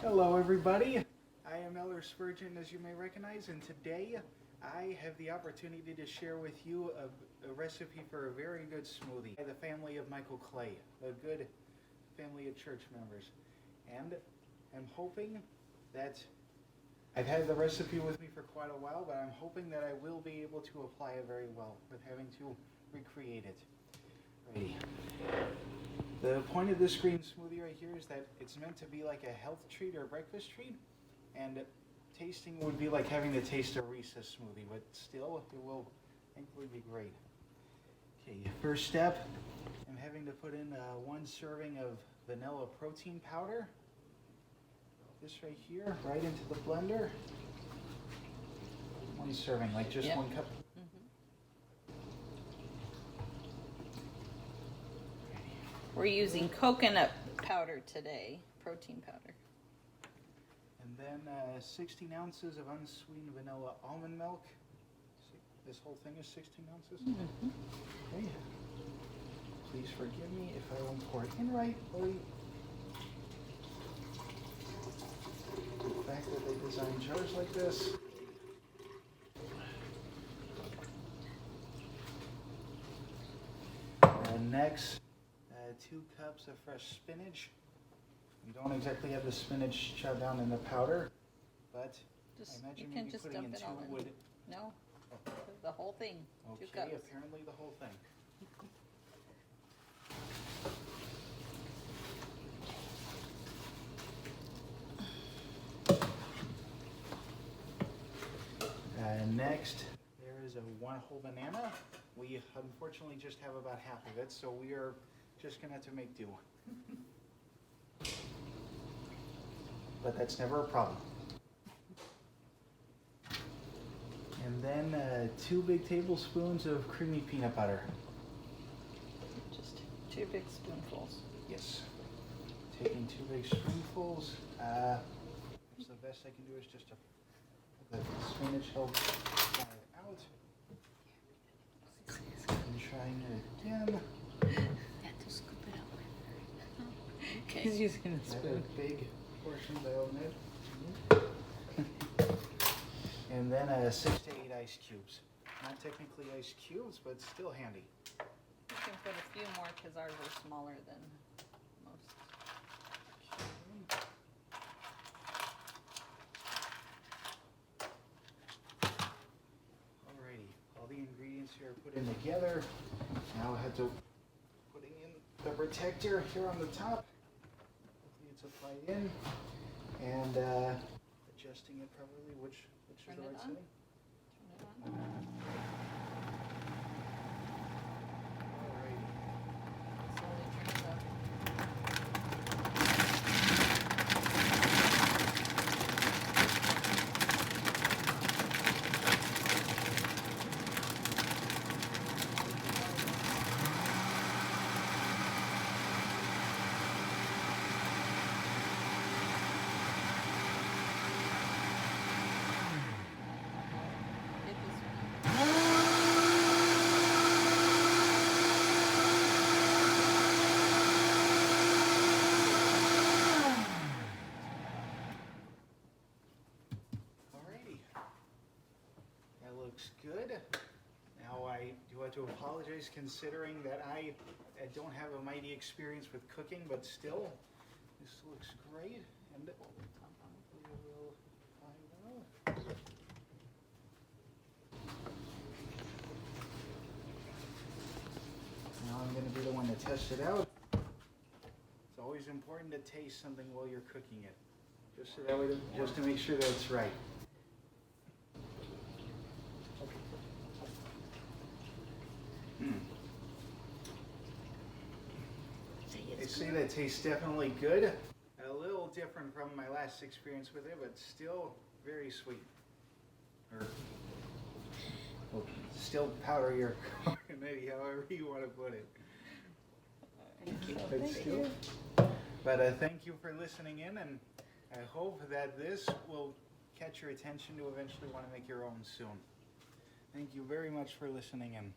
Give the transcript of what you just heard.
Hello everybody, I am Elder Spurgeon, as you may recognize, and today I have the opportunity to share with you a recipe for a very good smoothie by the family of Michael Clay, a good family of church members. And I'm hoping that I've had the recipe with me for quite a while, but I'm hoping that I will be able to apply it very well with having to recreate it. Ready. The point of this green smoothie right here is that it's meant to be like a health treat or a breakfast treat, and tasting would be like having to taste a Reese's smoothie, but still it will thankfully be great. Okay, first step, I'm having to put in 1 serving of vanilla protein powder. This right here, right into the blender. 1 serving, like just 1 cup. We're using coconut powder today, protein powder. And then 16 ounces of unsweetened vanilla almond milk. This whole thing is 16 ounces? Mm-hmm. Okay. Please forgive me if I don't pour it in right. The fact that they design jars like this. And next, 2 cups of fresh spinach. You don't exactly have the spinach chopped down in the powder, but I imagine maybe putting in 2 would... No, the whole thing. Okay, 2 cups. apparently the whole thing. Next, there is a 1 whole banana. We unfortunately just have about half of it, so we are just gonna have to make do. But that's never a problem. And then 2 big tablespoons of creamy peanut butter. Just 2 big spoonfuls. Yes. Taking 2 big spoonfuls. The best I can do is just to the spinach help dry it out. And trying it again. To scoop it out. Okay. He's using a spoon. Big portions, I admit. And then 6 to 8 ice cubes. Not technically ice cubes, but still handy. You can put a few more because ours are smaller than most. Alrighty, all the ingredients here are put in together. Now I have to putting in the protector here on the top. Hopefully it's applied in. And adjusting it properly, which is the right setting. Turn it on. Alrighty. Slowly turn it up. Looks good. Now I do have to apologize considering that I don't have a mighty experience with cooking, but still, this looks great, and hopefully it will fly well. Now I'm going to be the one to test it out. It's always important to taste something while you're cooking it, just so that way, just to make sure that it's right. They say that it tastes definitely good. A little different from my last experience with it, but still very sweet. Or still powder your corn, maybe however you want to put it. Thank you. But thank you for listening in, and I hope that this will catch your attention to eventually want to make your own soon. Thank you very much for listening in.